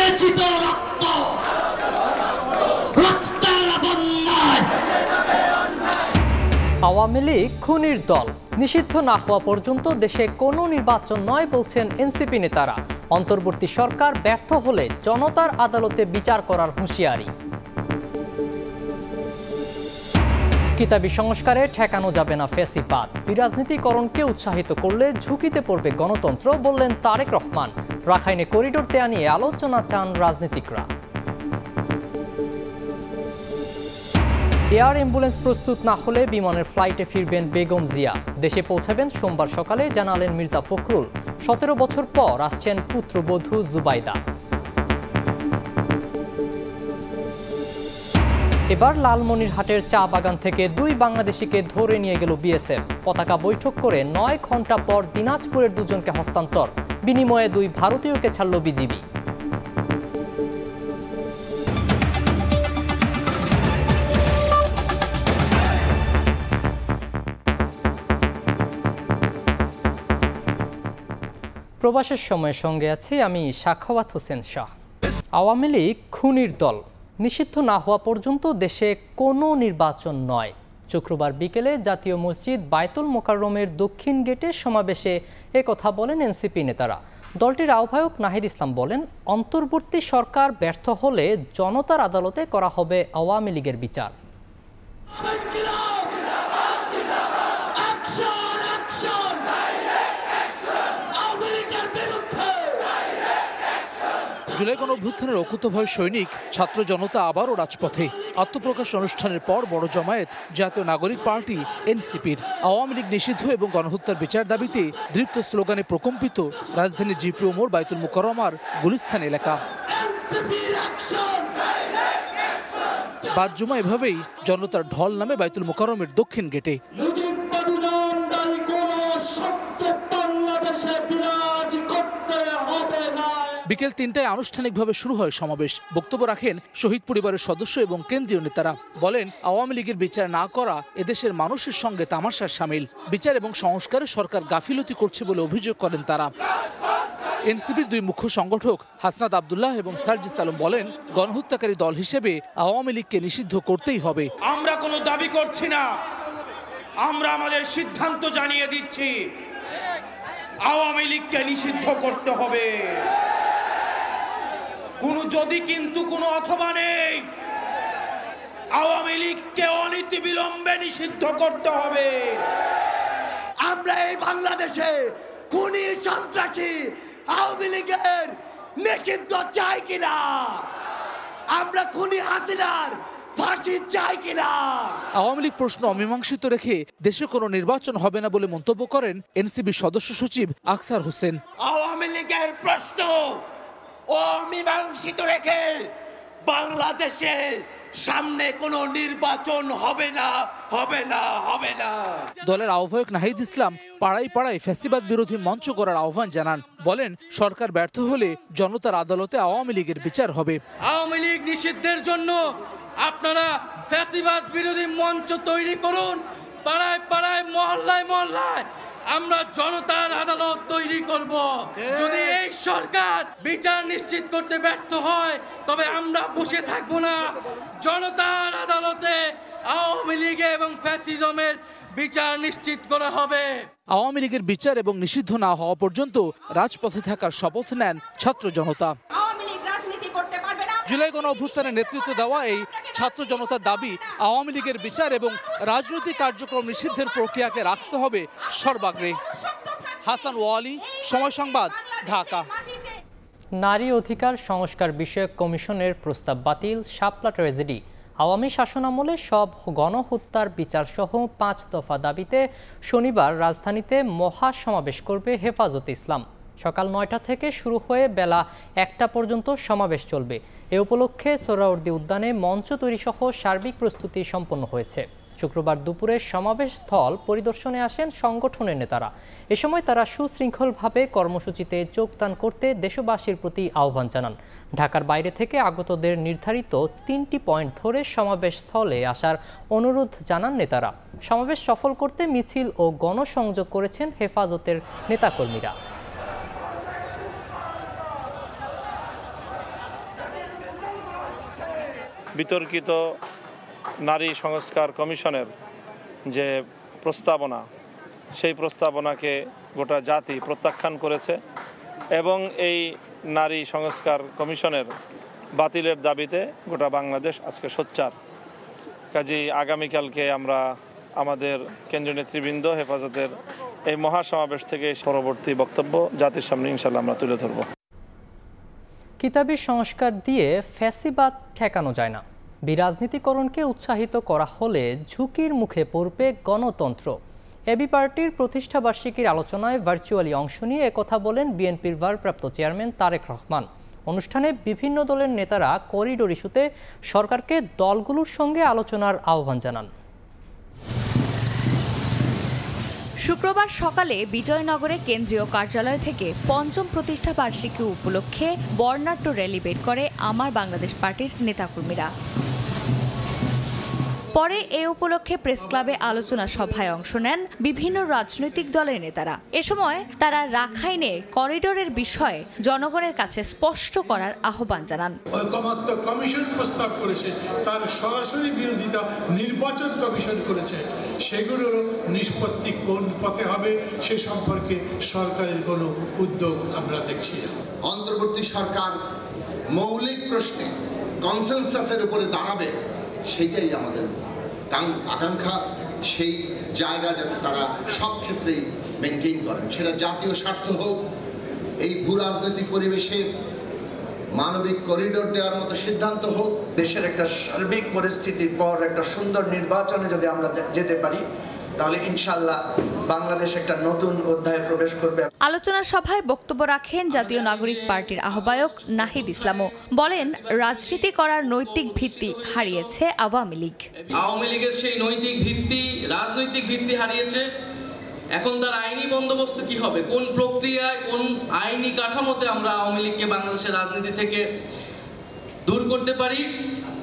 ঝরেছিল রক্ত, রক্তের বন্যায়। আওয়ামী লীগ খুনির দল, নিষিদ্ধ না হওয়া পর্যন্ত দেশে কোনো নির্বাচন নয় বলছেন এনসিপি নেতারা। অন্তর্বর্তী সরকার ব্যর্থ হলে জনতার আদালতে বিচার করার হুঁশিয়ারি। কিতাবি সংস্কারে ঠেকানো যাবে না ফ্যাসিবাদ, বিরাজনীতিকরণকে উৎসাহিত করলে ঝুঁকিতে পড়বে গণতন্ত্র বললেন তারেক রহমান। রাখাইনে করিডোর দেয়া নিয়ে আলোচনা চান রাজনীতিকরা। এয়ার অ্যাম্বুলেন্স প্রস্তুত না হলে বিমানের ফ্লাইটে ফিরবেন বেগম জিয়া। দেশে পৌঁছাবেন সোমবার সকালে জানালেন মির্জা ফখরুল। 17 বছর পর আসছেন পুত্রবধূ জুবাইদা। এবার লালমনিরহাটের চা বাগান থেকে 2 বাংলাদেশিকে ধরে নিয়ে গেল বিএসএফ। পতাকা বৈঠক করে 9 ঘন্টা পর দিনাজপুরের 2 জনকে হস্তান্তর। বিনিময়ে 2 ভারতীয়কে ছাড়ল বিজিবি। প্রবাসের সময়ের সঙ্গে আছি আমি সাখাওয়াত হোসেন শাহ। আওয়ামী লীগ খুনির দল, নিষিদ্ধ না হওয়া পর্যন্ত দেশে কোনো নির্বাচন নয়। শুক্রবার বিকেলে জাতীয় মসজিদ বায়তুল মোকাররমের দক্ষিণ গেটে সমাবেশে একথা বলেন এনসিপি নেতারা। দলটির আহ্বায়ক নাহিদ ইসলাম বলেন, অন্তর্বর্তী সরকার ব্যর্থ হলে জনতার আদালতে করা হবে আওয়ামী লীগের বিচার। জুলাই গণঅভ্যুত্থানের অকুতভয় সৈনিক ছাত্র জনতা আবারও রাজপথে। আত্মপ্রকাশ অনুষ্ঠানের পর বড় জমায়েত জাতীয় নাগরিক পার্টি এনসিপির। আওয়ামী লীগ নিষিদ্ধ এবং গণহত্যার বিচার দাবিতে দৃপ্ত স্লোগানে প্রকম্পিত রাজধানী জিপি মোড় বায়তুল মুকাররমার গুলিস্তান এলাকা। বাদ জুমা এভাবেই জনতার ঢল নামে বায়তুল মুকাররমের দক্ষিণ গেটে। বিকেল 3টায় আনুষ্ঠানিকভাবে শুরু হয় সমাবেশ। বক্তব্য রাখেন শহীদ পরিবারের সদস্য এবং কেন্দ্রীয় নেতারা। বলেন, আওয়ামী লীগের বিচার না করা এদেশের মানুষের সঙ্গে তামাশার শামিল। বিচার এবং সংস্কারে সরকার গাফিলতি করছে বলে অভিযোগ করেন তারা। এনসিপির 2 মুখ্য সংগঠক হাসনাত আব্দুল্লাহ এবং সার্জিস আলম বলেন, গণহত্যাকারী দল হিসেবে আওয়ামী লীগকে নিষিদ্ধ করতেই হবে। আমরা কোনো দাবি করছি না, আমরা আমাদের সিদ্ধান্ত জানিয়ে দিচ্ছি, আওয়ামী লীগকে নিষিদ্ধ করতে হবে। কোনো অথবা নেই, আওয়ামী লীগকে অনতিবিলম্বে নিষিদ্ধ করতে হবে। আমরা এই বাংলাদেশে খুনি সন্ত্রাসী আওয়ামী লীগের নিষিদ্ধ চাই কিনা? আমরা খুনি হাসিনার ফাঁসি চাই কিনা? আওয়ামী লীগ প্রশ্ন অমীমাংসিত রেখে দেশে কোনো নির্বাচন হবে না বলে মন্তব্য করেন এনসিবি সদস্য সচিব আখতার হোসেন। আওয়ামী লীগের প্রশ্ন অমীমাংসিত রেখে বাংলাদেশে সামনে কোনো নির্বাচন হবে না, হবে না, হবে না। দলের আহ্বায়ক নাহিদ ইসলাম পাড়ায় পাড়ায় ফ্যাসিবাদ বিরোধী মঞ্চ করার আহ্বান জানান। বলেন, সরকার ব্যর্থ হলে জনতার আদালতে আওয়ামী লীগের বিচার হবে। আওয়ামী লীগ নিষিদ্ধের জন্য আপনারা ফ্যাসিবাদ বিরোধী মঞ্চ তৈরি করুন। পাড়ায় পাড়ায় মহল্লায় মহল্লায় আমরা জনতার আদালত তৈরি করব। যদি এই সরকার বিচার নিশ্চিত করতে ব্যর্থ হয় তবে আমরা বসে থাকবো না। জনতার আদালতে আওয়ামী লীগ এবং ফ্যাসিজমের বিচার নিশ্চিত করা হবে। আওয়ামী লীগের বিচার এবং নিষিদ্ধ না হওয়া পর্যন্ত রাজপথে থাকার শপথ নেন ছাত্র জনতা। জুলাই গণ অভ্যুত্থানের নেতৃত্ব দেওয়া এই ছাত্র জনতার দাবি, আওয়ামী লীগের বিচার এবং রাজনৈতিক কার্যক্রম নিষিদ্ধের প্রক্রিয়াকে রাখতে হবে সর্বাগ্রে। হাসান ওয়ালি, সময় সংবাদ, ঢাকা। নারী অধিকার সংস্কার বিষয়ক কমিশনের প্রস্তাব বাতিল, শাপলা ট্র্যাজেডি। আওয়ামী শাসনামলে সব গণহত্যার বিচারসহ 5 দফা দাবিতে শনিবার রাজধানীতে মহা সমাবেশ করবে হেফাজতে ইসলাম। সকাল 9টা থেকে শুরু হয়ে বেলা 1টা পর্যন্ত সমাবেশ চলবে। এ উপলক্ষে সোহরাওয়ার্দী উদ্যানে মঞ্চ তৈরি সহ সার্বিক প্রস্তুতি সম্পন্ন হয়েছে। শুক্রবার দুপুরে সমাবেশ স্থল পরিদর্শনে আসেন সংগঠনের নেতারা। এ সময় তারা সুশৃঙ্খলভাবে কর্মসূচিতে যোগদান করতে দেশবাসীর প্রতি আহ্বান জানান। ঢাকার বাইরে থেকে আগতদের নির্ধারিত 3টি পয়েন্ট ধরে সমাবেশ স্থলে আসার অনুরোধ জানান নেতারা। সমাবেশ সফল করতে মিছিল ও গণসংযোগ করেছেন হেফাজতের নেতাকর্মীরা। বিতর্কিত নারী সংস্কার কমিশনের যে প্রস্তাবনা, সেই প্রস্তাবনাকে গোটা জাতি প্রত্যাখ্যান করেছে এবং এই নারী সংস্কার কমিশনের বাতিলের দাবিতে গোটা বাংলাদেশ আজকে সোচ্চার। কাজেই আগামীকালকে আমরা আমাদের কেন্দ্রীয় নেতৃবৃন্দ হেফাজতের এই মহাসমাবেশ থেকে পরবর্তী বক্তব্য জাতির সামনে ইনশাআল্লাহ আমরা তুলে ধরব। কিতাবী সংস্কার দিয়ে ফ্যাসিবাদ ঠেকানো যায় না। বিরাজনীতিকরণকে উৎসাহিত করা হলে ঝুঁকির মুখে পড়বে গণতন্ত্র। এবি পার্টির প্রতিষ্ঠাবার্ষিকীর আলোচনায় ভার্চুয়ালি অংশ নিয়ে একথা বলেন বিএনপির ভারপ্রাপ্ত চেয়ারম্যান তারেক রহমান। অনুষ্ঠানে বিভিন্ন দলের নেতারা করিডোর ইস্যুতে সরকারকে দলগুলোর সঙ্গে আলোচনার আহ্বান জানান। শুক্রবার সকালে বিজয়নগরে কেন্দ্রীয় কার্যালয় থেকে পঞ্চম প্রতিষ্ঠা বার্ষিকী উপলক্ষে বর্ণাঢ্য র্যালি বের করে আমার বাংলাদেশ পার্টির নেতাকর্মীরা। পরে এ উপলক্ষে প্রেস ক্লাবে আলোচনা সভায় অংশ নেন বিভিন্ন রাজনৈতিক দলের নেতারা। এ সময় তারা রাখাইনে করিডোরের বিষয়ে জনগণের কাছে স্পষ্ট করার আহ্বান জানান। ঐকমত্য কমিশন প্রস্তাব করেছে, তার সরাসরি বিরোধিতা নির্বাচন কমিশন করেছে। সেগুলোর নিষ্পত্তি কোন পথে হবে সে সম্পর্কে সরকারের কোনো উদ্যোগ আমরা দেখছি না। অন্তর্বর্তী সরকার মৌলিক প্রশ্নে কনসেনসাসের উপরে দাঁড়াবে, সেটাই আমাদের আকাঙ্ক্ষা। সেই জায়গা যাতে তারা সব ক্ষেত্রেই মেনটেন করেন, সেটা জাতীয় স্বার্থ হোক, এই ভূ রাজনৈতিক পরিবেশে মানবিক করিডোর দেওয়ার মতো সিদ্ধান্ত হোক। দেশের একটা সার্বিক পরিস্থিতির পর একটা সুন্দর নির্বাচনে যদি আমরা যেতে পারি, তাহলে ইনশাআল্লাহ বাংলাদেশ একটা নতুন অধ্যায়ে প্রবেশ করবে। আলোচনা সভায় বক্তব্য রাখেন জাতীয় নাগরিক পার্টির আহ্বায়ক নাহিদ ইসলামও। বলেন, রাজনীতি করার নৈতিক ভিত্তি হারিয়েছে আওয়ামী লীগ। আওয়ামী লীগের সেই নৈতিক ভিত্তি, রাজনৈতিক ভিত্তি হারিয়েছে। এখন তার আইনি বন্দোবস্ত কি হবে, কোন প্রক্রিয়ায়, কোন আইনি কাঠামোতে আমরা আওয়ামী লীগকে বাংলাদেশের রাজনীতি থেকে দূর করতে পারি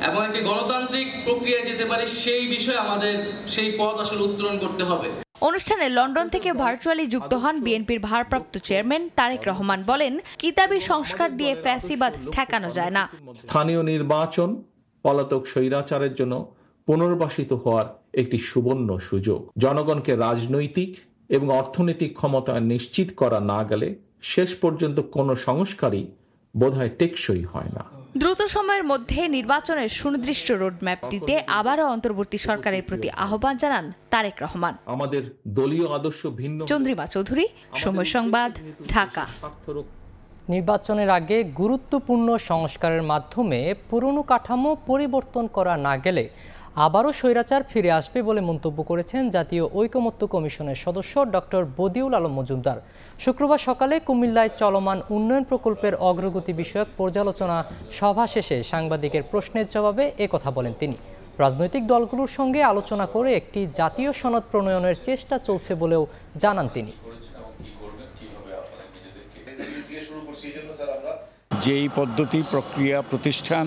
এবং একটি গণতান্ত্রিক প্রক্রিয়ায় যেতে পারি, সেই বিষয়ে আমাদের সেই পথ আসলে উত্তরণ করতে হবে। অনুষ্ঠানে লন্ডন থেকে ভার্চুয়ালি যুক্ত হন বিএনপির ভারপ্রাপ্ত চেয়ারম্যান তারেক রহমান। বলেন, কিতাবী সংস্কার দিয়ে ফ্যাসিবাদ ঠেকানো যায় না। স্থানীয় নির্বাচন পলাতক স্বৈরাচারের জন্য পুনর্বাসিত হওয়ার একটি সুবর্ণ সুযোগ। জনগণকে রাজনৈতিক এবং অর্থনৈতিক ক্ষমতা নিশ্চিত করা না গেলে শেষ পর্যন্ত কোনো সংস্কারই বোধহয় টেকসই হয় না। দ্রুত সময়ের মধ্যে নির্বাচনের সুনির্দিষ্ট রোডম্যাপ দিতে আবারও অন্তর্বর্তী সরকারের প্রতি আহ্বান জানান তারেক রহমান। আমাদের দলীয় আদর্শ ভিন্ন। চন্দ্রিমা চৌধুরী, সময় সংবাদ, ঢাকা। নির্বাচনের আগে গুরুত্বপূর্ণ সংস্কারের মাধ্যমে পুরনো কাঠামো পরিবর্তন করা না গেলে আবারও স্বৈরাচার ফিরে আসবে বলে মন্তব্য করেছেন জাতীয় ঐকমত্য কমিশনের সদস্য ডক্টর বদিউল আলম মজুমদার। শুক্রবার সকালে কুমিল্লায় চলমান উন্নয়ন প্রকল্পের অগ্রগতি বিষয়ক পর্যালোচনা সভা শেষে সাংবাদিকের প্রশ্নের জবাবে একথা বলেন তিনি। রাজনৈতিক দলগুলোর সঙ্গে আলোচনা করে একটি জাতীয় সনদ প্রণয়নের চেষ্টা চলছে বলেও জানান তিনি। যেই পদ্ধতি, প্রক্রিয়া, প্রতিষ্ঠান,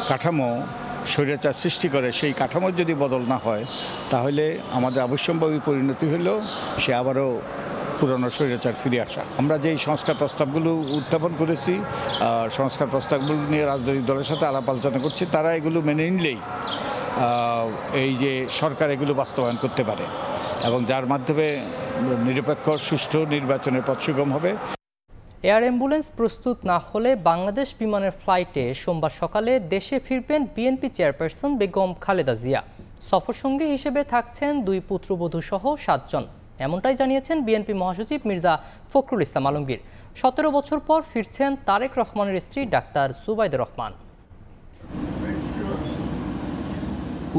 কাঠামো স্বৈরাচার সৃষ্টি করে, সেই কাঠামোর যদি বদল না হয় তাহলে আমাদের অবশ্যম্ভাবী পরিণতি হলেও সে আবারও পুরনো স্বৈরাচার ফিরে আসা। আমরা যেই সংস্কার প্রস্তাবগুলো উত্থাপন করেছি, সংস্কার প্রস্তাবগুলো নিয়ে রাজনৈতিক দলের সাথে আলাপ আলোচনা করছি, তারা এগুলো মেনে নিলেই এই যে সরকার এগুলো বাস্তবায়ন করতে পারে এবং যার মাধ্যমে নিরপেক্ষ সুষ্ঠু নির্বাচনের পথ সুগম হবে। এয়ার অ্যাম্বুলেন্স প্রস্তুত না হলে বাংলাদেশ বিমানের ফ্লাইটে সোমবার সকালে দেশে ফিরবেন বিএনপি চেয়ারপারসন বেগম খালেদা জিয়া। সফরসঙ্গী হিসেবে থাকছেন 2 পুত্রবধূ সহ 7 জন। এমনটাই জানিয়েছেন বিএনপি মহাসচিব মির্জা ফখরুল ইসলাম আলমগীর। 17 বছর পর ফিরছেন তারেক রহমানের স্ত্রী ডাক্তার সুবাইদা রহমান।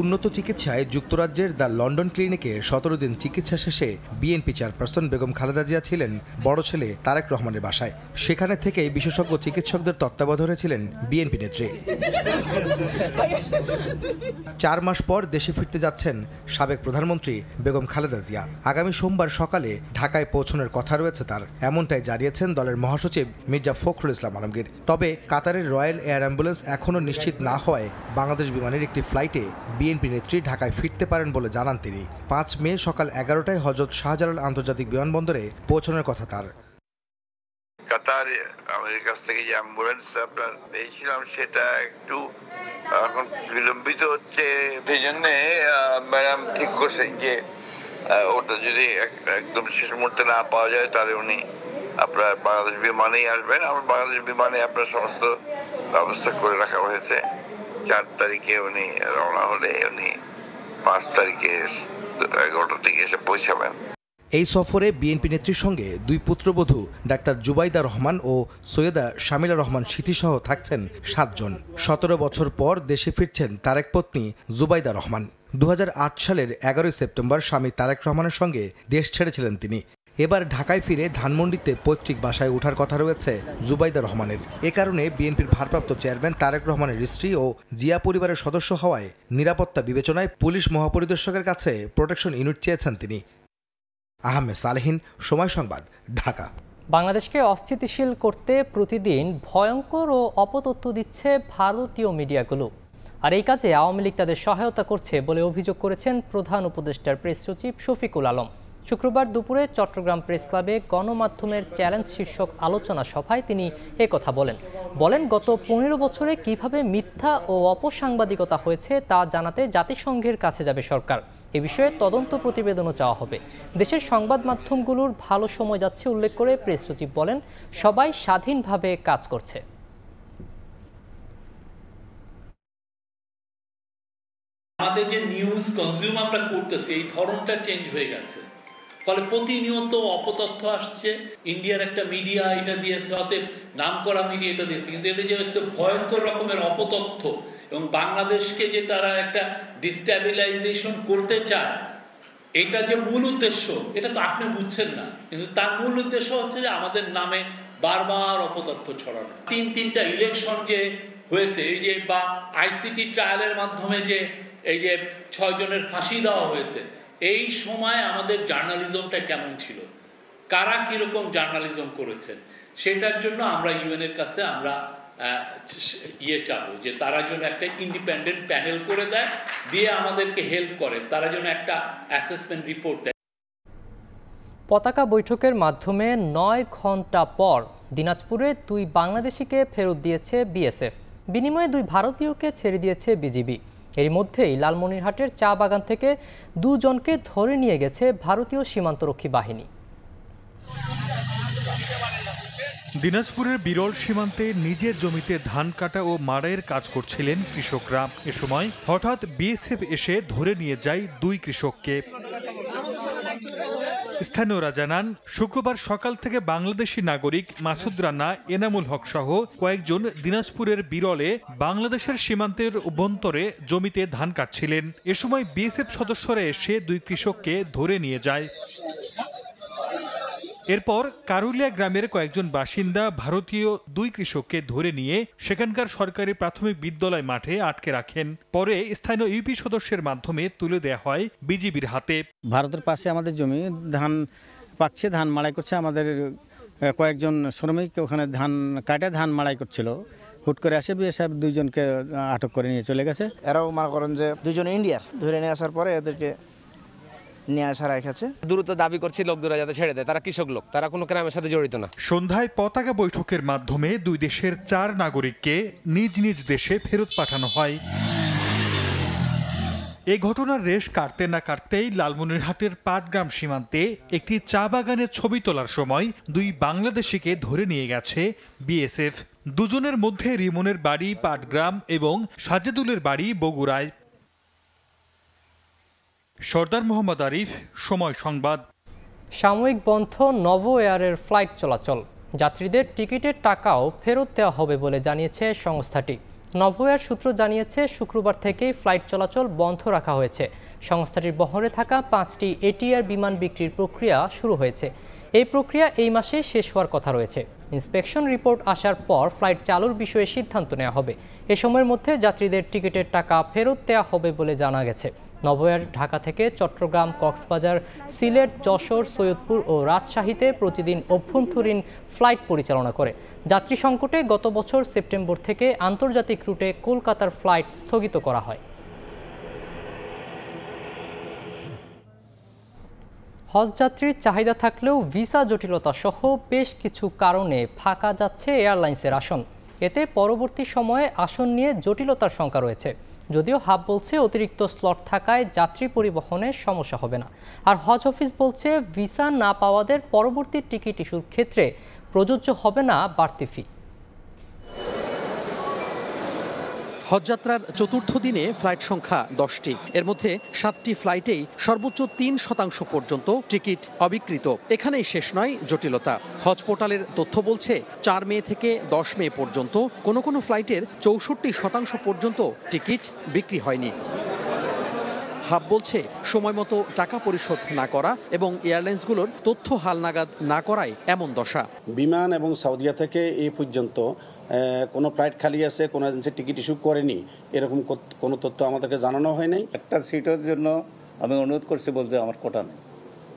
উন্নত চিকিৎসায় যুক্তরাজ্যের দ্য লন্ডন ক্লিনিকে 17 দিন চিকিৎসা শেষে বিএনপি চেয়ারপারসন বেগম খালেদা জিয়া ছিলেন বড় ছেলে তারেক রহমানের বাসায়। সেখানে থেকেই বিশেষজ্ঞ চিকিৎসকদের তত্ত্বাবধানে ছিলেন বিএনপি নেত্রী। 4 মাস পর দেশে ফিরতে যাচ্ছেন সাবেক প্রধানমন্ত্রী বেগম খালেদা জিয়া। আগামী সোমবার সকালে ঢাকায় পৌঁছানোর কথা রয়েছে তার, এমনটাই জানিয়েছেন দলের মহাসচিব মির্জা ফখরুল ইসলাম আলমগীর। তবে কাতারের রয়্যাল এয়ার অ্যাম্বুলেন্স এখনও নিশ্চিত না হওয়ায় বাংলাদেশ বিমানের একটি ফ্লাইটে বিএনপি নেত্রী ঢাকায় ফিরতে পারেন বলে জানান তিনি। 5 মে সকাল 11টায় হযরত শাহজালাল আন্তর্জাতিক বিমানবন্দরে পৌঁছানোর কথা তার। কাতার আমাদের কাছ থেকে যে অ্যাম্বুলেন্স আপনার পেয়েছিলাম, সেটা একটু এখন বিলম্বিত হচ্ছে, সেই জন্য ম্যাডাম ঠিক করছেন যে ওটা যদি একদম শেষ মুহূর্তে না পাওয়া যায় তাহলে উনি আপনার বাংলাদেশ বিমানেই আসবেন। আমার বাংলাদেশ বিমানে আপনার সমস্ত ব্যবস্থা করে রাখা হয়েছে। 4 তারিখে উনি রওনা হলে উনি 5 তারিখে 11টা থেকে এসে পৌঁছাবেন। এই সফরে বিএনপি নেত্রীর সঙ্গে 2 পুত্রবধূ ডাক্তার জুবাইদা রহমান ও সৈয়দা শামিলা রহমান স্মৃতিসহ থাকছেন 7 জন। 17 বছর পর দেশে ফিরছেন তারেক পত্নী জুবাইদা রহমান। 2008 সালের 11 সেপ্টেম্বর স্বামী তারেক রহমানের সঙ্গে দেশ ছেড়েছিলেন তিনি। এবার ঢাকায় ফিরে ধানমন্ডিতে পৈতৃক বাসায় ওঠার কথা রয়েছে জুবাইদা রহমানের। এ কারণে বিএনপির ভারপ্রাপ্ত চেয়ারম্যান তারেক রহমানের স্ত্রী ও জিয়া পরিবারের সদস্য হওয়ায় নিরাপত্তা বিবেচনায় পুলিশ মহাপরিদর্শকের কাছে প্রোটেকশন ইউনিট চেয়েছেন তিনি। আহমেদ সালেহিন, সময় সংবাদ, ঢাকা। বাংলাদেশকে অস্থিতিশীল করতে প্রতিদিন ভয়ঙ্কর ও অপতথ্য দিচ্ছে ভারতীয় মিডিয়াগুলো, আর এই কাজে আওয়ামী লীগ তাদের সহায়তা করছে বলে অভিযোগ করেছেন প্রধান উপদেষ্টার প্রেস সচিব শফিকুল আলম। শুক্রবার দুপুরে চট্টগ্রাম প্রেস ক্লাবে গণমাধ্যমের চ্যালেঞ্জ শীর্ষক আলোচনা সভায় তিনি একথা বলেন গত 15 বছরে কিভাবে মিথ্যা ও অপসাংবাদিকতা হয়েছে তা জানাতে জাতিসংঘের কাছে যাবে সরকার। এ বিষয়ে তদন্ত প্রতিবেদনও চাওয়া হবে। দেশের সংবাদ মাধ্যমগুলোর ভালো সময় যাচ্ছে উল্লেখ করে প্রেস সচিব বলেন, সবাই স্বাধীনভাবে কাজ করছে। আমাদের যে নিউজ কনজিউম আমরা করতেছি এই ধরনটা চেঞ্জ হয়ে গেছে, ফলে প্রতিনিয়ত অপতথ্য আসছে। ইন্ডিয়ার একটা মিডিয়া এটা দিয়েছে, অতএব নাম করা মিডিয়া এটা দিয়েছে, কিন্তু এটা যে একটা ভয়ঙ্কর রকমের অপতথ্য এবং বাংলাদেশকে যে তারা একটা ডিস্ট্যাবিলাইজেশন করতে চায়, এটা যে মূল উদ্দেশ্য এটা তো আপনি বুঝছেন না, কিন্তু তার মূল উদ্দেশ্য হচ্ছে যে আমাদের নামে বারবার অপতথ্য ছড়ানো। 3টা ইলেকশন যে হয়েছে, এই যে বা আইসিটি ট্রায়ালের মাধ্যমে যে এই যে 6 জনের ফাঁসি দেওয়া হয়েছে, এই সময় আমাদের জার্নালিজমটা কেমন ছিল, কারা কিরকম জার্নালিজম করেছেন, সেটার জন্য আমরা ইউএনের কাছে আমরা চাবো যে তারা যেন একটা ইন্ডিপেন্ডেন্ট প্যানেল করে দেয়, দিয়ে আমাদেরকে হেল্প করে, তারা যেন একটা অ্যাসেসমেন্ট রিপোর্ট দেয়। পতাকা বৈঠকের মাধ্যমে 9 ঘন্টা পর দিনাজপুরে 2 বাংলাদেশিকে ফেরত দিয়েছে বিএসএফ। বিনিময়ে 2 ভারতীয়কে ছেড়ে দিয়েছে বিজিবি। এর মধ্যেই লালমনিরহাটের চা বাগান থেকে 2 জনকে ধরে নিয়ে গেছে ভারতীয় সীমান্তরক্ষী বাহিনী। দিনাজপুরের বিরল সীমান্তে নিজের জমিতে ধান কাটা ও মাড়াইয়ের কাজ করছিলেন কৃষকরা। এ সময় হঠাৎ বিএসএফ এসে ধরে নিয়ে যায় 2 কৃষককে। স্থানীয়রা জানান, শুক্রবার সকাল থেকে বাংলাদেশি নাগরিক মাসুদ রানা, এনামুল হক সহ কয়েকজন দিনাজপুরের বিরলে বাংলাদেশের সীমান্তের অভ্যন্তরে জমিতে ধান কাটছিলেন। এ সময় বিএসএফ সদস্যরা এসে 2 কৃষককে ধরে নিয়ে যায়। এরপর কারুলিয়া গ্রামের কয়েকজন বাসিন্দা ভারতীয় 2 কৃষককে ধরে নিয়ে সেখানকার সরকারি প্রাথমিক বিদ্যালয় মাঠে আটকে রাখেন। পরে স্থানীয় ইউপি সদস্যের মাধ্যমে তুলে দেওয়া হয় বিজিবির হাতে। ভারতের পাশে আমাদের জমি, ধান পাকছে, ধান মাড়াই করছে। আমাদের কয়েকজন শ্রমিক ওখানে ধান কাটে ধান মাড়াই করছিল। হুট করে আসে বিএসএফ 2 জনকে আটক করে নিয়ে চলে গেছে। এরাও মনে করেন যে 2 জন ইন্ডিয়ার, ধরে নিয়ে আসার পরে এদেরকে নিয়ে আসা রেখেছে। দ্রুত দাবি করছি লোকদের যাতে ছেড়ে দেয়, তারা কৃষক লোক, তারা কোনো ক্রাইমের সাথে জড়িত না। সন্ধ্যায় পতাকা বৈঠকের মাধ্যমে 2 দেশের 4 নাগরিককে নিজ নিজ দেশে ফেরত পাঠানো হয়। এই ঘটনার রেশ কাটতে না কাটতেই লালমনিরহাটের পাটগ্রাম সীমান্তে একটি চা বাগানের ছবি তোলার সময় 2 বাংলাদেশিকে ধরে নিয়ে গেছে বিএসএফ। 2 জনের মধ্যে রিমনের বাড়ি পাটগ্রাম এবং সাজেদুলের বাড়ি বগুড়ায়। সর্দার মোহাম্মদ আরিফ, সময় সংবাদ। সাময়িক বন্ধ নভো এয়ারের ফ্লাইট চলাচল। যাত্রীদের টিকিটের টাকাও ফেরত দেওয়া হবে বলে জানিয়েছে সংস্থাটি। নভো এয়ার সূত্র জানিয়েছে, শুক্রবার থেকেই ফ্লাইট চলাচল বন্ধ রাখা হয়েছে। সংস্থাটির বহরে থাকা 5টি এটিআর বিমান বিক্রির প্রক্রিয়া শুরু হয়েছে। এই প্রক্রিয়া এই মাসে শেষ হওয়ার কথা রয়েছে। ইন্সপেকশন রিপোর্ট আসার পর ফ্লাইট চালুর বিষয়ে সিদ্ধান্ত নেওয়া হবে। এ সময়ের মধ্যে যাত্রীদের টিকিটের টাকা ফেরত দেওয়া হবে বলে জানা গেছে। নভো এয়ার ঢাকা থেকে চট্টগ্রাম, কক্সবাজার, সিলেট, যশোর, সৈয়দপুর ও রাজশাহীতে প্রতিদিন অভ্যন্তরীণ ফ্লাইট পরিচালনা করে। যাত্রী সংকটে গত বছর সেপ্টেম্বর থেকে আন্তর্জাতিক রুটে কলকাতার ফ্লাইট স্থগিত করা হয়। হজযাত্রীর চাহিদা থাকলেও ভিসা জটিলতা সহ বেশ কিছু কারণে ফাঁকা যাচ্ছে এয়ারলাইন্সের আসন। এতে পরবর্তী সময়ে আসন নিয়ে জটিলতার শঙ্কা রয়েছে। যদিও হাব বলছে অতিরিক্ত স্লট থাকায় যাত্রী পরিবহনে সমস্যা হবে না। আর হজ অফিস বলছে ভিসা না পাওয়াদের পরবর্তী টিকিট ইস্যুর ক্ষেত্রে প্রযোজ্য হবে না বাড়তি ফি। হজযাত্রার চতুর্থ দিনে ফ্লাইট সংখ্যা 10টি, এর মধ্যে 7টি ফ্লাইটেই সর্বোচ্চ 3% পর্যন্ত টিকিট অবিক্রিত। এখানেই শেষ নয় জটিলতা। হজ পোর্টালের তথ্য বলছে 4 মে থেকে 10 মে পর্যন্ত কোনো ফ্লাইটের 64% পর্যন্ত টিকিট বিক্রি হয়নি। হাব বলছে সময় মতো টাকা পরিশোধ না করা এবং এয়ারলাইন্সগুলোর তথ্য হালনাগাদ না করায় এমন দশা। বিমান এবং সাউদিয়া থেকে এই পর্যন্ত কোনো ফ্লাইট খালি আছে, কোনো এজেন্সি টিকিট ইস্যু করেনি, এরকম কোনো তথ্য আমাদেরকে জানানো হয় নাই। একটা সিটের জন্য আমি অনুরোধ করছি, বলতে আমার কোটা নেই।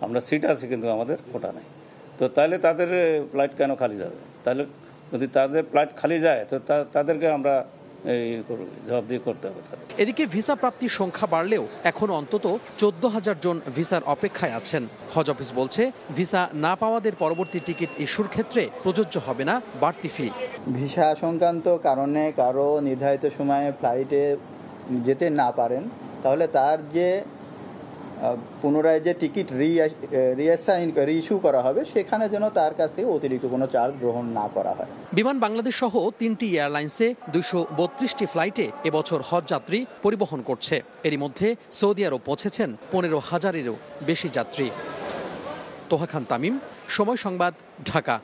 আমরা সিট আছে কিন্তু আমাদের কোটা নেই। তো তাহলে তাদের ফ্লাইট কেন খালি যাবে? তাহলে যদি তাদের ফ্লাইট খালি যায় তো তাদেরকে আমরা জবাবদিহি করতে হবে। এদিকে ভিসা প্রাপ্তির সংখ্যা বাড়লেও এখনো অন্তত 14,000 জন ভিসার অপেক্ষায় আছেন। হজ অফিস বলছে ভিসা না পাওয়াদের পরবর্তী টিকিট ইস্যুর ক্ষেত্রে প্রযোজ্য হবে না বাড়তি ফি। ভিসা সংক্রান্ত কারণে কারো নির্ধারিত সময়ে ফ্লাইটে যেতে না পারেন, তাহলে তার যে পুনরায় যে টিকিট রিইস্যু করা হবে সেখানে যেন তার কাছ থেকে অতিরিক্ত কোনো চার্জ গ্রহণ না করা হয়। বিমান বাংলাদেশ সহ 3টি এয়ারলাইন্সে 232টি ফ্লাইটে এবছর হজ যাত্রী পরিবহন করছে। এরই মধ্যে সৌদি আরব পৌঁছেছেন 15,000-এরও বেশি যাত্রী। তোহা খান তামিম, সময় সংবাদ, ঢাকা।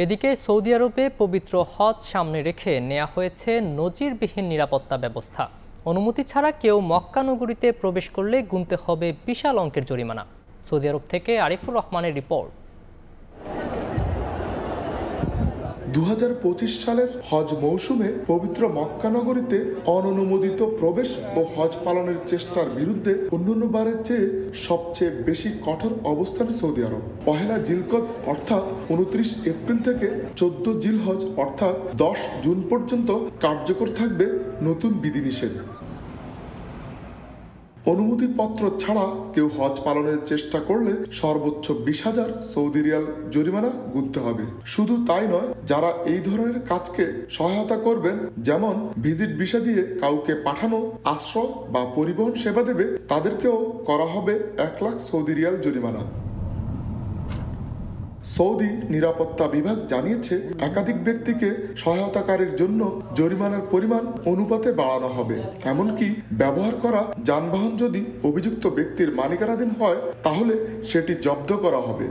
এদিকে সৌদি আরবে পবিত্র হজ সামনে রেখে নেওয়া হয়েছে নজিরবিহীন নিরাপত্তা ব্যবস্থা। অনুমতি ছাড়া কেউ মক্কা নগরীতে প্রবেশ করলে গুনতে হবে বিশাল অঙ্কের জরিমানা। সৌদি আরব থেকে আরিফুর রহমানের রিপোর্ট। 2025 সালের হজ মৌসুমে পবিত্র মক্কা নগরীতে অননুমোদিত প্রবেশ ও হজ পালনের চেষ্টার বিরুদ্ধে অন্যান্যবারের চেয়ে সবচেয়ে বেশি কঠোর অবস্থানে সৌদি আরব। 1 জিলকদ অর্থাৎ 29 এপ্রিল থেকে 14 জিলহজ অর্থাৎ 10 জুন পর্যন্ত কার্যকর থাকবে নতুন বিধিনিষেধ। অনুমতিপত্র ছাড়া কেউ হজ পালনের চেষ্টা করলে সর্বোচ্চ 20,000 সৌদি রিয়াল জরিমানা গুনতে হবে। শুধু তাই নয়, যারা এই ধরনের কাজকে সহায়তা করবেন, যেমন ভিজিট ভিসা দিয়ে কাউকে পাঠানো, আশ্রয় বা পরিবহন সেবা দেবে, তাদেরকেও করা হবে 1 লাখ সৌদি রিয়াল জরিমানা। সৌদি নিরাপত্তা বিভাগ জানিয়েছে একাধিক ব্যক্তিকে সহায়তাকারীর জন্য জরিমানার পরিমাণ অনুপাতে বাড়ানো হবে। এমনকি ব্যবহার করা যানবাহন যদি অভিযুক্ত ব্যক্তির মালিকানাধীন হয় তাহলে সেটি জব্দ করা হবে।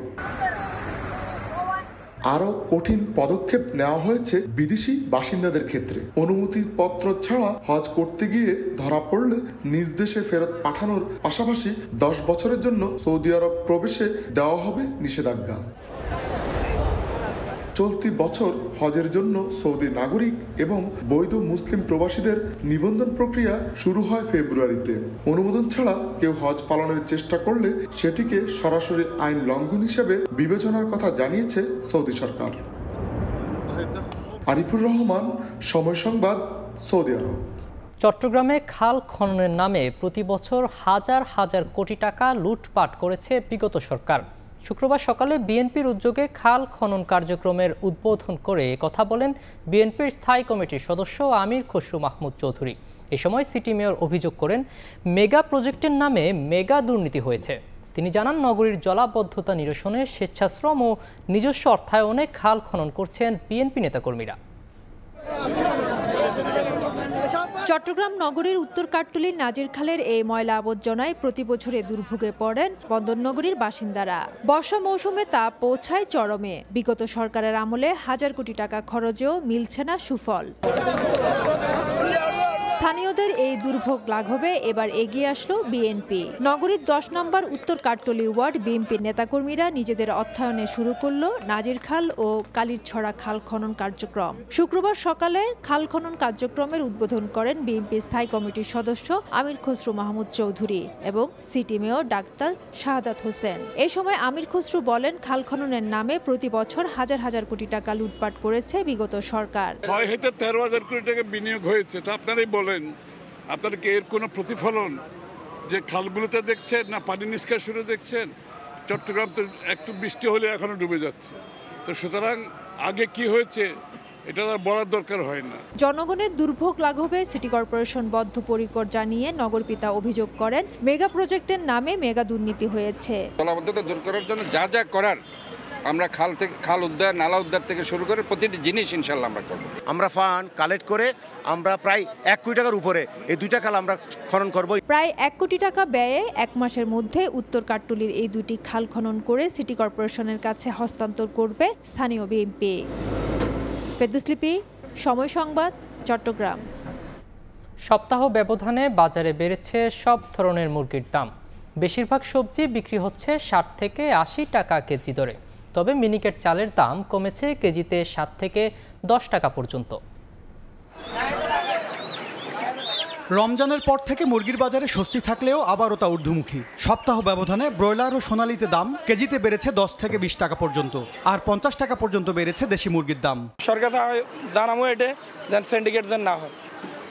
আরও কঠিন পদক্ষেপ নেওয়া হয়েছে বিদেশি বাসিন্দাদের ক্ষেত্রে। অনুমতিপত্র ছাড়া হজ করতে গিয়ে ধরা পড়লে নিজ দেশে ফেরত পাঠানোর পাশাপাশি 10 বছরের জন্য সৌদি আরব প্রবেশে দেওয়া হবে নিষেধাজ্ঞা। চলতি বছর হজের জন্য সৌদি নাগরিক এবং বৈধ মুসলিম প্রবাসীদের নিবন্ধন প্রক্রিয়া শুরু হয় ফেব্রুয়ারিতে। অনুমোদন ছাড়া কেউ হজ পালনের চেষ্টা করলে সেটিকে সরাসরি আইন লঙ্ঘন হিসেবে বিবেচনার কথা জানিয়েছে সৌদি সরকার। আরিফুর রহমান, সময় সংবাদ, সৌদি আরব। চট্টগ্রামে খাল খননের নামে প্রতি বছর হাজার হাজার কোটি টাকা লুটপাট করেছে বিগত সরকার। শুক্রবার সকালে বিএনপির উদ্যোগে খাল খনন কার্যক্রমের উদ্বোধন করে কথা বলেন বিএনপির স্থায়ী কমিটির সদস্য আমির খসরু মাহমুদ চৌধুরী। এ সময় সিটি মেয়র অভিযোগ করেন মেগা প্রজেক্টের নামে মেগা দুর্নীতি হয়েছে। তিনি জানান নগরীর জলাবদ্ধতা নিরসনে স্বেচ্ছাশ্রম ও নিজস্ব অর্থায়নে খাল খনন করছেন বিএনপি নেতাকর্মীরা। চট্টগ্রাম নগরীর উত্তর কাট্টলীর নাজিরখালের এই ময়লা আবর্জনায় প্রতি বছরে দুর্ভোগে পড়েন বন্দরনগরীর বাসিন্দারা। বর্ষা মৌসুমে তা পৌঁছায় চরমে। বিগত সরকারের আমলে হাজার কোটি টাকা খরচেও মিলছে না সুফল। স্থানীয়দের এই দুর্ভোগ লাঘবে এবার এগিয়ে আসলো বিএনপি। নগরীর 10 নম্বর উত্তর কাট্টলী ওয়ার্ড বিএনপির নেতাকর্মীরা নিজেদের অর্থায়নে শুরু করল নাজিরখাল ও কালিরছড়া খাল খনন কার্যক্রম। শুক্রবার সকালে খাল খনন কার্যক্রমের উদ্বোধন করেন বিএনপি স্থায়ী কমিটির সদস্য আমির খসরু মাহমুদ চৌধুরী এবং city mayor doctor Shahadat Hossain. এই সময় আমির খসরু বলেন, খাল খননের নামে প্রতি বছর হাজার হাজার কোটি টাকা লুটপাট করেছে বিগত সরকার। 13,000 কোটি টাকা বিনিয়োগ হয়েছে, তো আপনারাই বলেন আপনারা কি এর কোনো প্রতিফলন যে খালগুলোতে দেখছেন না পানি নিষ্কাশনে দেখছেন? চট্টগ্রাম তো একটু বৃষ্টি হলে এখনো ডুবে যাচ্ছে। তো সুতরাং আগে কি হয়েছে এটা আর বলার দরকার হয় না। জনগণের দুর্ভোগ লাঘবে সিটি কর্পোরেশন বদ্ধপরিকর জানিয়ে নগরপিতা অভিযোগ করেন মেগা প্রজেক্টের নামে মেগা দুর্নীতি হয়েছে। জলাবদ্ধতা দূর করার জন্য যা যা করার আমরা খাল উদ্ধার, নালা উদ্ধার থেকে শুরু করে প্রতিটি জিনিস ইনশাল্লাহ আমরা করব। আমরা ফান্ড কালেক্ট করে আমরা প্রায় 1 কোটি টাকার উপরে এই 2টা খাল আমরা খনন করব। প্রায় 1 কোটি টাকা ব্যয়ে 1 মাসের মধ্যে উত্তর কাট্টুলির এই 2টি খাল খনন করে সিটি কর্পোরেশনের কাছে হস্তান্তর করবে স্থানীয় বিএনপি। ফেরদৌস লিপি, সময় সংবাদ, চট্টগ্রাম। সপ্তাহ ব্যবধানে বাজারে বেড়েছে সব ধরনের মুরগির দাম। বেশিরভাগ সবজি বিক্রি হচ্ছে 60 থেকে 80 টাকা কেজি দরে। তবে মিনিকেট চালের দাম কমেছে কেজিতে 7 থেকে 10 টাকা পর্যন্ত। রমজানের পর থেকে মুরগির বাজারে স্বস্তি থাকলেও আবারও তা ঊর্ধ্বমুখী। সপ্তাহ ব্যবধানে ব্রয়লার ও সোনালিতে দাম কেজিতে বেড়েছে 10 থেকে 20 টাকা পর্যন্ত, আর 50 টাকা পর্যন্ত বেড়েছে দেশি মুরগির দাম। সরকার দানামো এটে দেন সিন্ডিকেট দেন না হয়,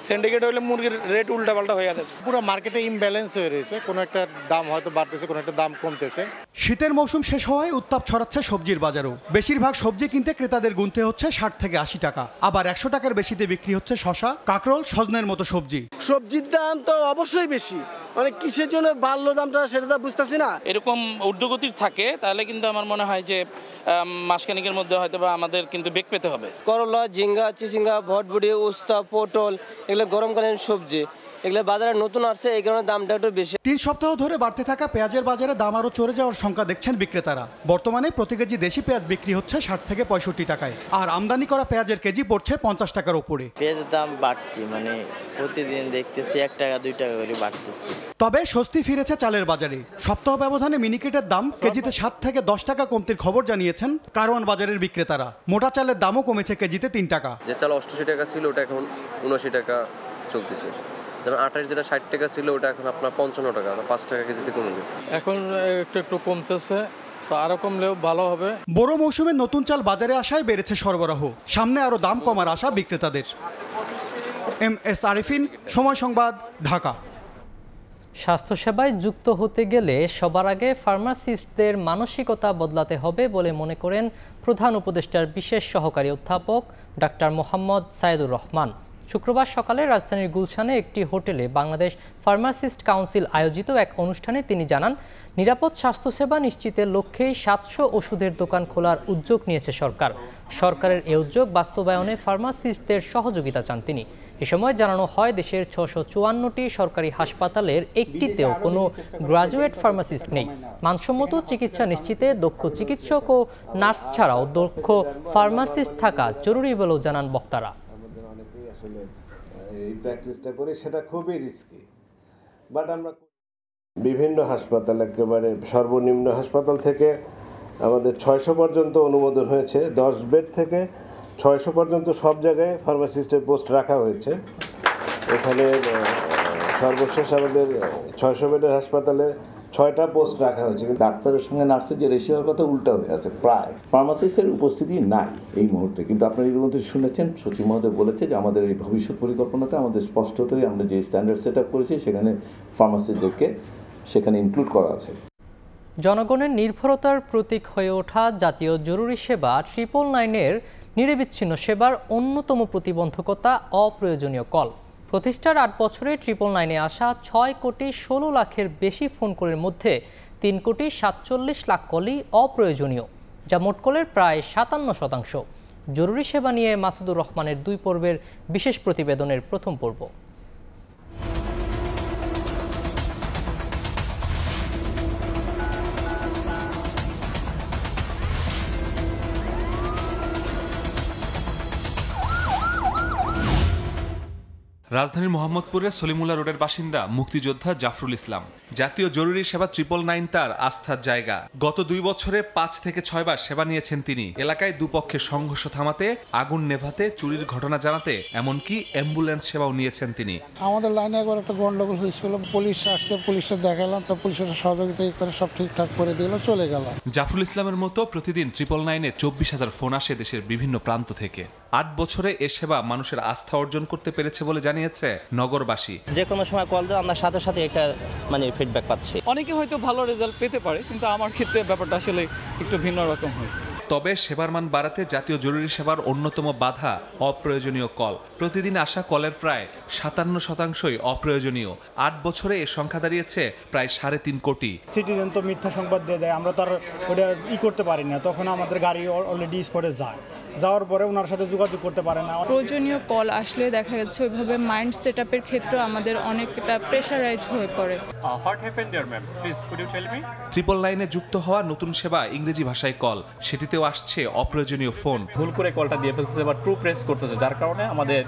সিন্ডিকেট হলে মুরগির রেট উল্টাপাল্টা হয়ে যাচ্ছে। পুরো মার্কেটে ইমব্যালেন্স হয়ে রয়েছে, কোনো একটা দাম হয়তো বাড়তেছে, কোনো একটা দাম কমতেছে। শীতের মৌসুম শেষ হওয়ায় উত্তাপ ছড়াচ্ছে সবজির বাজারও। বেশিরভাগ সবজি কিনতে ক্রেতাদের গুনতে হচ্ছে 60 থেকে 80 টাকা, আবার 100 টাকার বেশিতে বিক্রি হচ্ছে শসা, কাঁকরোল, সজনের মতো সবজি। সবজির দাম তো অবশ্যই বেশি, মানে কিসের জন্য বাড়লো দামটা সেটা তো বুঝতেছি না। এরকম ঊর্ধ্বগতির থাকে তাহলে কিন্তু আমার মনে হয় যে মাসখানেকের মধ্যে হয়তো বা আমাদের কিন্তু বেগ পেতে হবে। করলা, ঝিঙ্গা, চিচিঙ্গা, ভটভটি, উস্তা, পটল এগুলো গরমকালীন সবজি, এগুলো বাজারে নতুন আসছে, এই কারণে দামটা একটু বেশি। 3 সপ্তাহ ধরে বাড়তে থাকা পেঁয়াজের বাজারে দাম আরও চড়ে যাওয়ার শঙ্কা দেখছেন বিক্রেতারা। বর্তমানে প্রতি কেজি দেশি পেঁয়াজ বিক্রি হচ্ছে 60 থেকে 65 টাকায়, আর আমদানি করা পেঁয়াজের কেজি পড়ছে 50 টাকার উপরে। পেঁয়াজের দাম বাড়তি, মানে প্রতিদিন দেখতেছি 1 টাকা 2 টাকা করে বাড়তেছে। তবে স্বস্তি ফিরেছে চালের বাজারে। সপ্তাহ ব্যবধানে মিনিকেটের দাম কেজিতে 7 থেকে 10 টাকা কমতির খবর জানিয়েছেন কারওয়ান বাজারের বিক্রেতারা। মোটা চালের দামও কমেছে কেজিতে 3 টাকা। যে চাল 88 টাকা ছিল ওটা এখন 79 টাকা চলতেছে। যেমন 28 যেটা 60 টাকা ছিল ওটা এখন আপনার 55 টাকা, 5 টাকা কেজিতে কমে গেছে। এখন একটু কমতেছে, তো আরো কমলেও ভালো হবে। বড় মৌসুমে নতুন চাল বাজারে আসায় বেড়েছে সরবরাহ, সামনে আরো দাম কমার আশা বিক্রেতাদের। MS আরিফিন, সময় সংবাদ, ঢাকা। স্বাস্থ্যসেবায় যুক্ত হতে গেলে সবার আগে ফার্মাসিস্টদের মানসিকতা বদলাতে হবে বলে মনে করেন প্রধান উপদেষ্টার বিশেষ সহকারী অধ্যাপক ডাক্তার মোহাম্মদ সাইদুর রহমান। শুক্রবার সকালে রাজধানীর গুলশানে একটি হোটেলে বাংলাদেশ ফার্মাসিস্ট কাউন্সিল আয়োজিত এক অনুষ্ঠানে তিনি জানান, নিরাপদ স্বাস্থ্যসেবা নিশ্চিতের লক্ষ্যেই 700 ওষুধের দোকান খোলার উদ্যোগ নিয়েছে সরকার। সরকারের এই উদ্যোগ বাস্তবায়নে ফার্মাসিস্টদের সহযোগিতা চান তিনি। এ সময় জানানো হয়, দেশের 654টি সরকারি হাসপাতালের একটিতেও কোনো গ্রাজুয়েট ফার্মাসিস্ট নেই। মানসম্মত চিকিৎসা নিশ্চিতে দক্ষ চিকিৎসক ও নার্স ছাড়াও দক্ষ ফার্মাসিস্ট থাকা জরুরি বলেও জানান বক্তারা। আসলে এই প্র্যাকটিসটা করে সেটা খুবই রিস্কি, বাট আমরা বিভিন্ন হাসপাতাল, একেবারে সর্বনিম্ন হাসপাতাল থেকে আমাদের 600 পর্যন্ত অনুমোদন হয়েছে। 10 বেড থেকে 600 পর্যন্ত সব জায়গায় ফার্মাসিস্টের পোস্ট রাখা হয়েছে। এখানে সর্বশেষ আমাদের 600 বেডের হাসপাতালে 6টা পোস্ট রাখা হয়েছে। ডাক্তারের সঙ্গে নার্সের যে রেশিওর কথা উল্টা হয়ে আছে, প্রায় ফার্মাসিস্টের উপস্থিতি নাই এই মুহূর্তে। কিন্তু আপনারা ইতিমধ্যে শুনেছেন, সচিব মহোদয় বলেছে যে আমাদের এই ভবিষ্যৎ পরিকল্পনাতে আমাদের স্পষ্টতই আমরা যে স্ট্যান্ডার্ড সেট আপ করেছি সেখানে ফার্মাসিস্টদেরকে সেখানে ইনক্লুড করা আছে। জনগণের নির্ভরতার প্রতীক হয়ে ওঠা জাতীয় জরুরি সেবা 999-এর নিরবিচ্ছিন্ন সেবার অন্যতম প্রতিবন্ধকতা অপ্রয়োজনীয় কল। প্রতিষ্ঠার 8 বছরে 999-এ আসা 6 কোটি 16 লাখের বেশি ফোন কলের মধ্যে 3 কোটি 47 লাখ কলই অপ্রয়োজনীয়, যা মোট কলের প্রায় 57%। জরুরি সেবা নিয়ে মাসুদুর রহমানের 2 পর্বের বিশেষ প্রতিবেদনের প্রথম পর্ব। রাজধানীর মোহাম্মদপুরের সলিমুল্লাহ রোডের বাসিন্দা মুক্তিযোদ্ধা জাফরুল ইসলাম। জাতীয় জরুরি সেবা 999 তার আস্থার জায়গা। গত 2 বছরে 5 থেকে 6 বার সেবা নিয়েছেন তিনি। এলাকায় দুপক্ষের সংঘর্ষ থামাতে, আগুন নেভাতে, চুরির ঘটনা জানাতে, এমনকি অ্যাম্বুলেন্স সেবাও নিয়েছেন তিনি। আমাদের লাইনে একবার একটা গন্ডগোল হয়েছিল, পুলিশ আসছে, পুলিশের দেখালাম, তো পুলিশের সহযোগিতা করে সব ঠিকঠাক করে দিল, চলে গেল। জাফরুল ইসলামের মতো প্রতিদিন 999-এ 24,000 ফোন আসে দেশের বিভিন্ন প্রান্ত থেকে। 8 বছরে এ সেবা মানুষের আস্থা অর্জন করতে পেরেছে বলে জানিয়েছে নগরবাসী। যে কোনো সময় কল দিয়ে আমরা সাথে সাথে একটা ফিডব্যাক পাচ্ছি। অনেকে হয়তো ভালো রেজাল্ট পেতে পারে, কিন্তু আমার ক্ষেত্রে ব্যাপারটা আসলে একটু ভিন্ন রকম হয়েছে। তবে সেবার মান বাড়াতে জাতীয় জরুরি সেবার অন্যতম বাধা অপ্রয়োজনীয় কল। প্রতিদিন আসা কলের প্রায় 57% অপ্রয়োজনীয়। 8 বছরে এর সংখ্যা দাঁড়িয়েছে প্রায় 3.5 কোটি। সিটিজেন তো মিথ্যা সংবাদ দিয়ে দেয়, আমরা তো আর ওটা করতে পারি না, তখন আমাদের গাড়ি অলরেডি স্পটে যায়, যাওয়ার পরে ওনার সাথে যোগাযোগ করতে পারে না। প্রয়োজনীয় কল আসলে দেখা যাচ্ছে ওইভাবে মাইন্ড সেট আপের ক্ষেত্রে আমাদের অনেকটা প্রেশারাইজ হয়ে পড়ে। ট্রিপল লাইনে যুক্ত হওয়া নতুন সেবা ইংরেজি ভাষায় কল, সেটিতেও আসছে অপ্রয়োজনীয় ফোন। ভুল করে কলটা দিয়ে ফেলতেছে বা ট্রু প্রেস করতেছে, যার কারণে আমাদের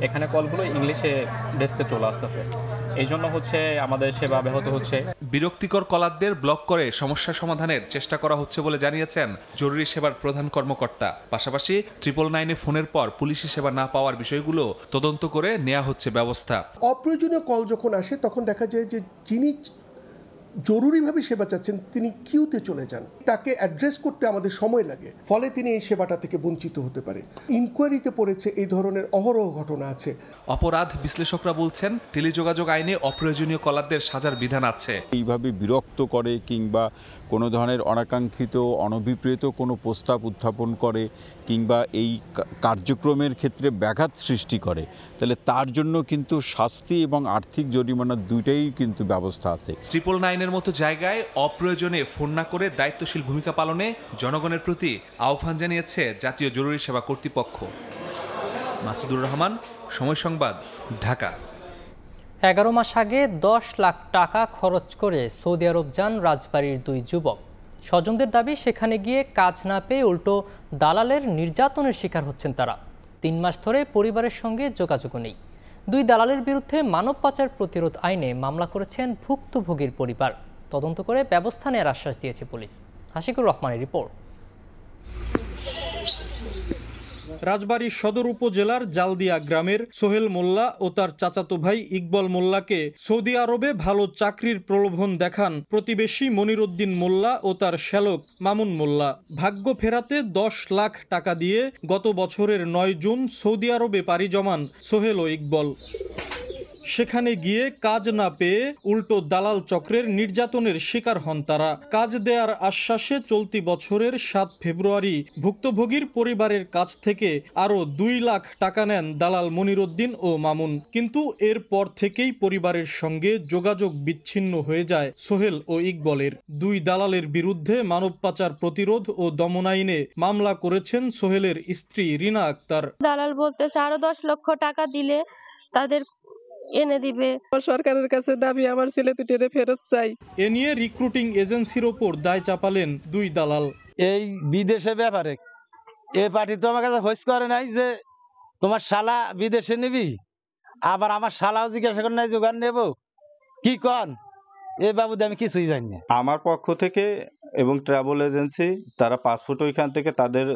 এখানে কলগুলো ইংলিশে ডেস্কে চলে আসতেছে। এই জন্য হচ্ছে আমাদের সেবা ব্যাহত হচ্ছে। বিরক্তিকর কলারদের ব্লক করে সমস্যা সমাধানের চেষ্টা করা হচ্ছে বলে জানিয়েছেন জরুরি সেবার প্রধান কর্মকর্তা। পাশাপাশি 999-এ ফোনের পর পুলিশি সেবা না পাওয়ার বিষয়গুলো তদন্ত করে নেওয়া হচ্ছে ব্যবস্থা। অপ্রয়োজনীয় কল যখন আসে তখন দেখা যায় যে যিনি জরুরিভাবে সেবা চাচ্ছেন তিনি কিউতে চলে যান, তাকে অ্যাড্রেস করতে আমাদের সময় লাগে, ফলে তিনি এই সেবাটা থেকে বঞ্চিত হতে পারে। ইনকোয়ারিতে পড়েছে এই ধরনের অহরহ ঘটনা আছে। অপরাধ বিশ্লেষকরা বলছেন টেলিযোগাযোগ আইনে অপ্রয়োজনীয় কলারদের সাজার বিধান আছে। এইভাবে বিরক্ত করে কিংবা কোনো ধরনের অনাকাঙ্ক্ষিত অনভিপ্রেত কোনো প্রস্তাব উত্থাপন করে কিংবা এই কার্যক্রমের ক্ষেত্রে ব্যাঘাত সৃষ্টি করে, তাহলে তার জন্য কিন্তু শাস্তি এবং আর্থিক জরিমানা দুইটাই কিন্তু ব্যবস্থা আছে। 999-এর মতো জায়গায় অপ্রয়োজনে ফোন না করে দায়িত্বশীল ভূমিকা পালনে জনগণের প্রতি আহ্বান জানিয়েছে জাতীয় জরুরি সেবা কর্তৃপক্ষ। মাসুদুর রহমান, সময় সংবাদ, ঢাকা। 11 মাস আগে 10 লাখ টাকা খরচ করে সৌদি আরব যান রাজবাড়ীর 2 যুবক। স্বজনদের দাবি সেখানে গিয়ে কাজ না পেয়ে উল্টো দালালের নির্যাতনের শিকার হচ্ছেন তারা। 3 মাস ধরে পরিবারের সঙ্গে যোগাযোগও নেই। 2 দালালের বিরুদ্ধে মানব পাচার প্রতিরোধ আইনে মামলা করেছেন ভুক্তভোগীর পরিবার। তদন্ত করে ব্যবস্থা নেওয়ার আশ্বাস দিয়েছে পুলিশ। আশিকুর রহমানের রিপোর্ট। রাজবাড়ী সদর উপজেলার জালদিয়া গ্রামের সোহেল মোল্লা ও তার চাচাতো ভাই ইকবল মোল্লাকে সৌদি আরবে ভালো চাকরির প্রলোভন দেখান প্রতিবেশী মনিরুদ্দিন মোল্লা ও তার শ্যালক মামুন মোল্লা। ভাগ্য ফেরাতে 10 লাখ টাকা দিয়ে গত বছরের 9 জুন সৌদি আরবে পাড়ি জমান সোহেল ও ইকবল। সেখানে গিয়ে কাজ না পেয়ে উল্টো দালাল চক্রের নির্যাতনের শিকার হন তারা। কাজ দেওয়ার আশ্বাসে চলতি বছরের 7 ফেব্রুয়ারি ভুক্তভোগীর পরিবারের কাছ থেকে আরও 2 লাখ টাকা নেন দালাল মনিরুদ্দিন ও মামুন। কিন্তু এরপর থেকেই পরিবারের সঙ্গে যোগাযোগ বিচ্ছিন্ন হয়ে যায় সোহেল ও ইকবলের। 2 দালালের বিরুদ্ধে মানব পাচার প্রতিরোধ ও দমন আইনে মামলা করেছেন সোহেলের স্ত্রী রিনা আক্তার। দালাল বলতেছে আরো 10 লক্ষ টাকা দিলে তাদের এনে দিবে। সরকারের কাছে দাবি আমার ছেলে দুটোরে ফেরত চাই। এ নিয়ে রিক্রুটিং এজেন্সির ওপর দায় চাপালেন 2 দালাল। এই বিদেশে ব্যাপারে এ পার্টি তো আমার কাছে হোস করে নাই যে তোমার শালা বিদেশে নিবি, আবার আমার শালাও জিজ্ঞাসা করে নাই জোগান নেব কি কন। এ বাবুদে আমি কিছুই জানি না। আমার পক্ষ থেকে এবং ট্রাভেল এজেন্সি তারা পাসপোর্ট ওইখান থেকে তাদের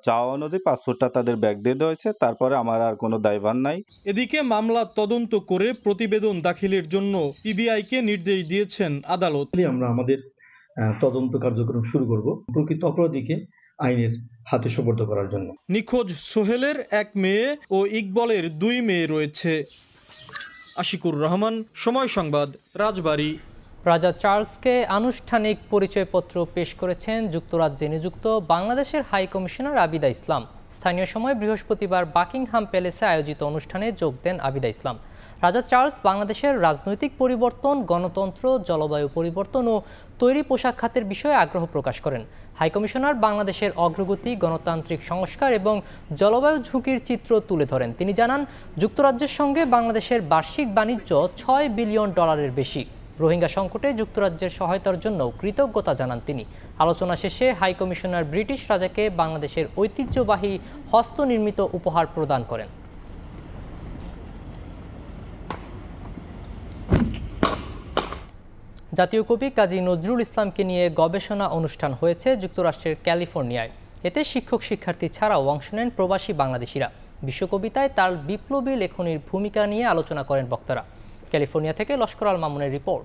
চাওয়া অনুযায়ী পাসপোর্টটা তাদের ব্যাক দিয়ে দেওয়া হয়েছে, তারপরে আমার আর কোনো দায়ভার নাই। এদিকে মামলা তদন্ত করে প্রতিবেদন দাখিলের জন্য পিবিআইকে নির্দেশ দিয়েছেন আদালত। আমরা আমাদের তদন্ত কার্যক্রম শুরু করব প্রকৃত অপরাধীকে আইনের হাতে সোপর্দ করার জন্য। নিখোঁজ সোহেলের 1 মেয়ে ও ইকবলের 2 মেয়ে রয়েছে। আশিকুর রহমান, সময় সংবাদ, রাজবাড়ী। রাজা চার্লসকে আনুষ্ঠানিক পরিচয়পত্র পেশ করেছেন যুক্তরাজ্যে নিযুক্ত বাংলাদেশের হাই কমিশনার আবিদা ইসলাম। স্থানীয় সময় বৃহস্পতিবার বাকিংহাম প্যালেসে আয়োজিত অনুষ্ঠানে যোগ দেন আবিদা ইসলাম। রাজা চার্লস বাংলাদেশের রাজনৈতিক পরিবর্তন, গণতন্ত্র, জলবায়ু পরিবর্তন ও তৈরি পোশাক খাতের বিষয়ে আগ্রহ প্রকাশ করেন। হাইকমিশনার বাংলাদেশের অগ্রগতি, গণতান্ত্রিক সংস্কার এবং জলবায়ু ঝুঁকির চিত্র তুলে ধরেন। তিনি জানান, যুক্তরাজ্যের সঙ্গে বাংলাদেশের বার্ষিক বাণিজ্য $6 বিলিয়ন বেশি। রোহিঙ্গা সংকটে যুক্তরাজ্যের সহায়তার জন্য কৃতজ্ঞতা জানান তিনি। আলোচনা শেষে হাইকমিশনার ব্রিটিশ রাজাকে বাংলাদেশের ঐতিহ্যবাহী হস্তনির্মিত উপহার প্রদান করেন। জাতীয় কবি কাজী নজরুল ইসলামকে নিয়ে গবেষণা অনুষ্ঠান হয়েছে যুক্তরাষ্ট্রের ক্যালিফোর্নিয়ায়। এতে শিক্ষক শিক্ষার্থী ছাড়াও অংশ নেন প্রবাসী বাংলাদেশিরা। বিশ্বকবিতায় তার বিপ্লবী লেখনীর ভূমিকা নিয়ে আলোচনা করেন বক্তারা। ক্যালিফোর্নিয়া থেকে লস্কর আল মামুনের রিপোর্ট।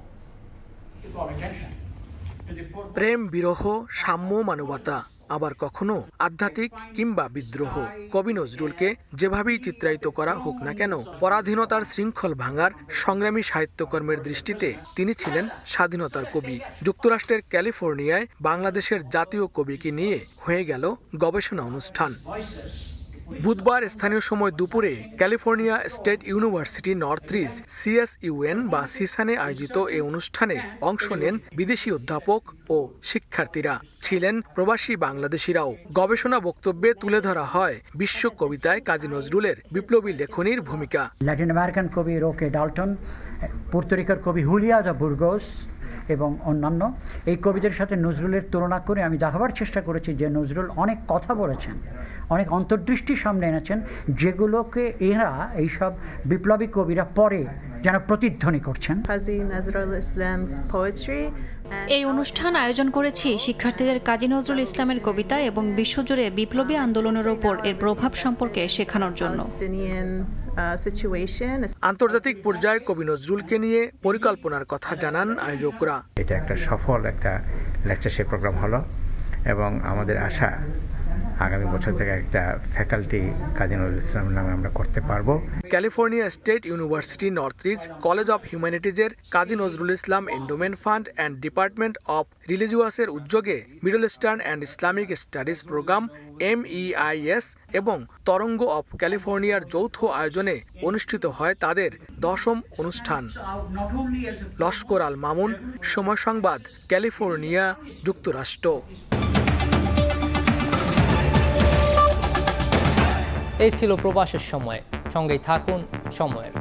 প্রেম, বিরহ, সাম্য, মানবতা, আবার কখনো আধ্যাত্মিক কিংবা বিদ্রোহ। কবি নজরুলকে যেভাবেই চিত্রায়িত করা হোক না কেন, পরাধীনতার শৃঙ্খল ভাঙার সংগ্রামী সাহিত্যকর্মের দৃষ্টিতে তিনি ছিলেন স্বাধীনতার কবি। যুক্তরাষ্ট্রের ক্যালিফোর্নিয়ায় বাংলাদেশের জাতীয় কবিকে নিয়ে হয়ে গেল গবেষণা অনুষ্ঠান। বুধবার স্থানীয় সময় দুপুরে ক্যালিফোর্নিয়া স্টেট ইউনিভার্সিটি নর্থরিজ CSUN বা সিসানে আয়োজিত এই অনুষ্ঠানে অংশ নেন বিদেশি অধ্যাপক ও শিক্ষার্থীরা, ছিলেন প্রবাসী বাংলাদেশিরাও। গবেষণা বক্তব্যে তুলে ধরা হয় বিশ্ব কবিতায় কাজী নজরুলের বিপ্লবী লেখনীর ভূমিকা। ল্যাটিন আমেরিকান কবি রোকে ডাল্টন, পুর্তরিকার কবি হুলিয়া দা বুর্গোস এবং অন্যান্য এই কবিদের সাথে নজরুলের তুলনা করে আমি দেখাবার চেষ্টা করেছি যে নজরুল অনেক কথা বলেছেন, অনেক অন্তর্দৃষ্টি সামনে এনেছেন, যেগুলোকে এরা এইসব বিপ্লবী কবিরা পরে যেন প্রতিধ্বনি করছেন। এই অনুষ্ঠান আয়োজন করেছি শিক্ষার্থীদের কাজী নজরুল ইসলামের কবিতা এবং বিশ্বজুড়ে বিপ্লবী আন্দোলনের ওপর এর প্রভাব সম্পর্কে শেখানোর জন্য। আন্তর্জাতিক পর্যায়ে কবি নজরুলকে নিয়ে পরিকল্পনার কথা জানান আয়োজকরা। এটা একটা সফল একটা লেকচারশিপ প্রোগ্রাম হলো এবং আমাদের আশা আগামী বছর থেকে একটা ফ্যাকাল্টি কাজী নজরুল ইসলাম নামে আমরা করতে পারবো। California State University Northridge College of হিউম্যানিটিজের Kazi Nazrul Islam endowment fund and department of রিলিজিয়াসের উদ্যোগে Middle Eastern and Islamic Studies program MEIS এবং তরঙ্গ অফ ক্যালিফোর্নিয়ার যৌথ আয়োজনে অনুষ্ঠিত হয় তাদের 10ম অনুষ্ঠান। লস্কর আল মামুন, সময় সংবাদ, ক্যালিফোর্নিয়া, যুক্তরাষ্ট্র। এই ছিল প্রবাসের সময়। সঙ্গেই থাকুন সময়ের।